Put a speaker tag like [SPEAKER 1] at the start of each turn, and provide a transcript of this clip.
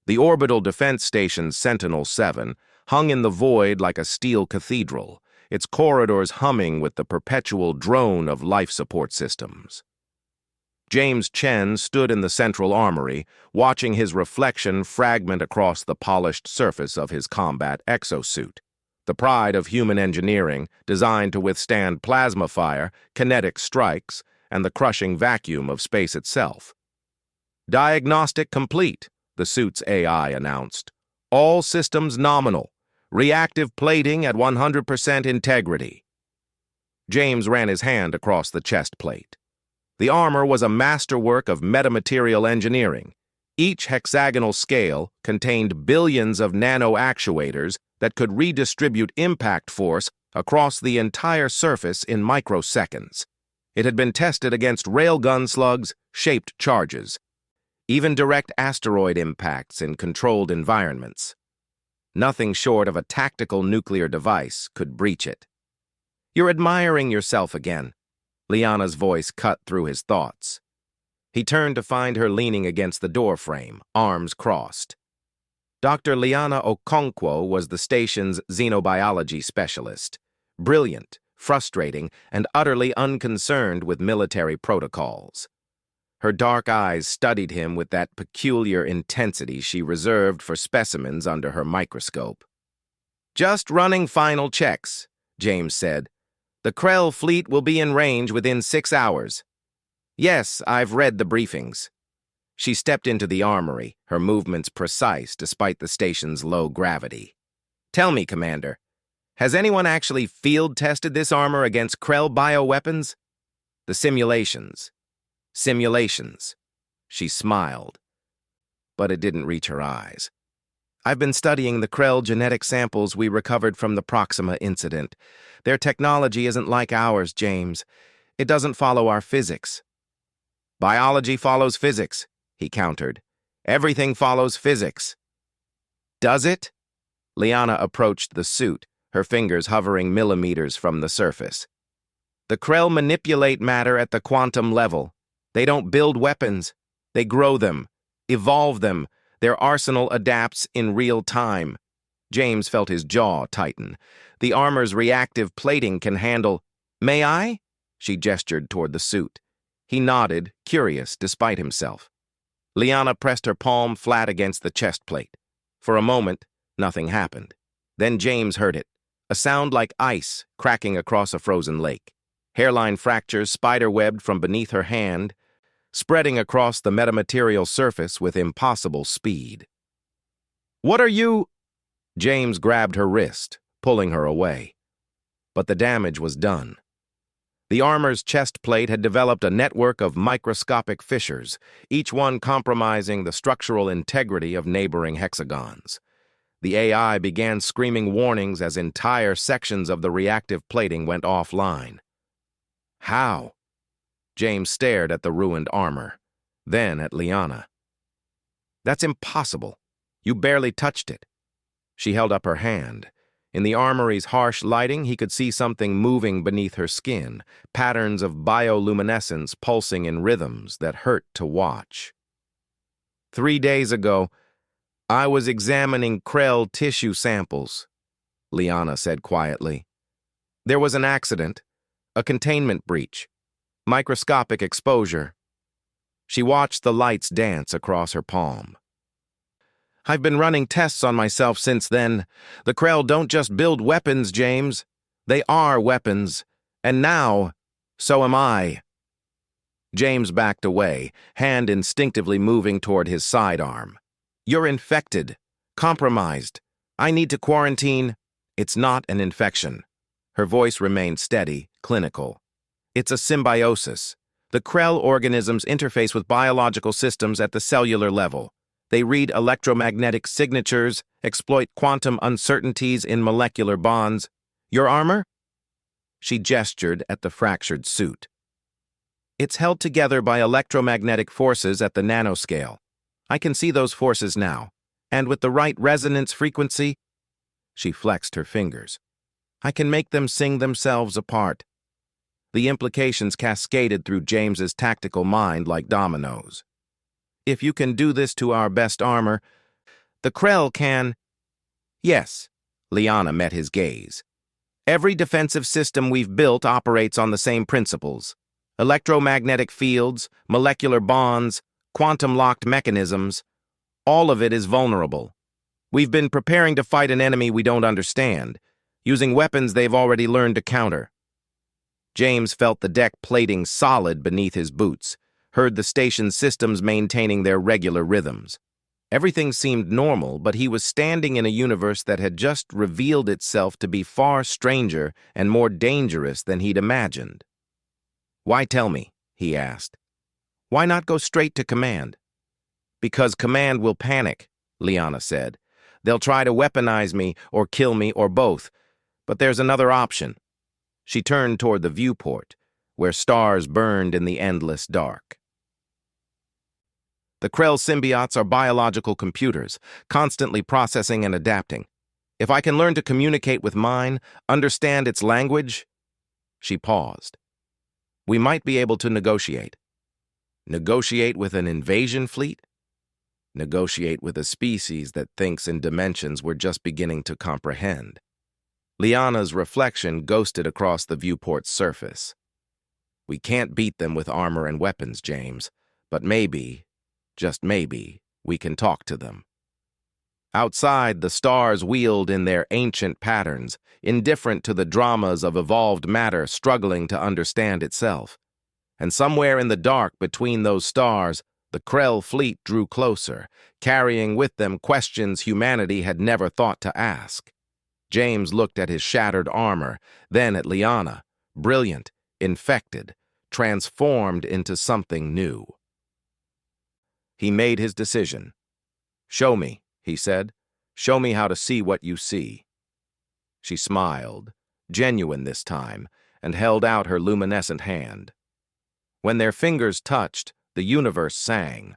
[SPEAKER 1] The orbital defense station Sentinel-7 hung in the void like a steel cathedral, its corridors humming with the perpetual drone of life support systems. James Chen stood in the central armory, watching his reflection fragment across the polished surface of his combat exosuit, the pride of human engineering designed to withstand plasma fire, kinetic strikes, and the crushing vacuum of space itself. "Diagnostic complete," the suit's AI announced. "All systems nominal. Reactive plating at 100% integrity." James ran his hand across the chest plate. The armor was a masterwork of metamaterial engineering. Each hexagonal scale contained billions of nano-actuators that could redistribute impact force across the entire surface in microseconds. It had been tested against railgun slugs, shaped charges, even direct asteroid impacts in controlled environments. Nothing short of a tactical nuclear device could breach it. "You're admiring yourself again," Liana's voice cut through his thoughts. He turned to find her leaning against the doorframe, arms crossed. Dr. Liana Okonkwo was the station's xenobiology specialist, brilliant, frustrating, and utterly unconcerned with military protocols. Her dark eyes studied him with that peculiar intensity she reserved for specimens under her microscope. "Just running final checks," James said. "The Krell fleet will be in range within 6 hours. Yes, I've read the briefings." She stepped into the armory, her movements precise despite the station's low gravity. "Tell me, Commander, has anyone actually field-tested this armor against Krell bioweapons?" "The simulations." "Simulations." She smiled, but it didn't reach her eyes. "I've been studying the Krell genetic samples we recovered from the Proxima incident. Their technology isn't like ours, James. It doesn't follow our physics." "Biology follows physics," he countered. "Everything follows physics." "Does it?" Liana approached the suit, her fingers hovering millimeters from the surface. "The Krell manipulate matter at the quantum level. They don't build weapons. They grow them, evolve them. Their arsenal adapts in real time." James felt his jaw tighten. "The armor's reactive plating can handle—" "May I?" She gestured toward the suit. He nodded, curious despite himself. Liana pressed her palm flat against the chest plate. For a moment, nothing happened. Then James heard it, a sound like ice cracking across a frozen lake. Hairline fractures spiderwebbed from beneath her hand, spreading across the metamaterial surface with impossible speed. "What are you—" James grabbed her wrist, pulling her away. But the damage was done. The armor's chest plate had developed a network of microscopic fissures, each one compromising the structural integrity of neighboring hexagons. The AI began screaming warnings as entire sections of the reactive plating went offline. "How?" James stared at the ruined armor, then at Liana. "That's impossible. You barely touched it." She held up her hand. In the armory's harsh lighting, he could see something moving beneath her skin, patterns of bioluminescence pulsing in rhythms that hurt to watch. "3 days ago, I was examining Krell tissue samples," Liana said quietly. "There was an accident, a containment breach, microscopic exposure." She watched the lights dance across her palm. "I've been running tests on myself since then. The Krell don't just build weapons, James. They are weapons. And now, so am I." James backed away, hand instinctively moving toward his sidearm. "You're infected. Compromised. I need to quarantine." "It's not an infection." Her voice remained steady, clinical. "It's a symbiosis. The Krell organisms interface with biological systems at the cellular level. They read electromagnetic signatures, exploit quantum uncertainties in molecular bonds. Your armor?" She gestured at the fractured suit. "It's held together by electromagnetic forces at the nanoscale. I can see those forces now, and with the right resonance frequency," she flexed her fingers, "I can make them sing themselves apart." The implications cascaded through James's tactical mind like dominoes. "If you can do this to our best armor, The Krell can... Yes, Liana met his gaze. Every defensive system we've built operates on the same principles. Electromagnetic fields, molecular bonds, quantum-locked mechanisms, all of it is vulnerable. We've been preparing to fight an enemy we don't understand, using weapons they've already learned to counter. James felt the deck plating solid beneath his boots, heard the station's systems maintaining their regular rhythms. Everything seemed normal, but he was standing in a universe that had just revealed itself to be far stranger and more dangerous than he'd imagined. "Why tell me?" he asked. "Why not go straight to command?" "Because command will panic," Liana said. "They'll try to weaponize me or kill me or both. But there's another option." She turned toward the viewport, where stars burned in the endless dark. The Krell symbiotes are biological computers, constantly processing and adapting. If I can learn to communicate with mine, understand its language... She paused. "We might be able to negotiate." Negotiate with an invasion fleet? Negotiate with a species that thinks in dimensions we're just beginning to comprehend. Liana's reflection ghosted across the viewport's surface. "We can't beat them with armor and weapons, James, but maybe, just maybe, we can talk to them." Outside, the stars wheeled in their ancient patterns, indifferent to the dramas of evolved matter struggling to understand itself. And somewhere in the dark between those stars, the Krell fleet drew closer, carrying with them questions humanity had never thought to ask. James looked at his shattered armor, then at Liana, brilliant, infected, transformed into something new. He made his decision. "Show me," he said. "Show me how to see what you see." She smiled, genuine this time, and held out her luminescent hand. When their fingers touched, the universe sang.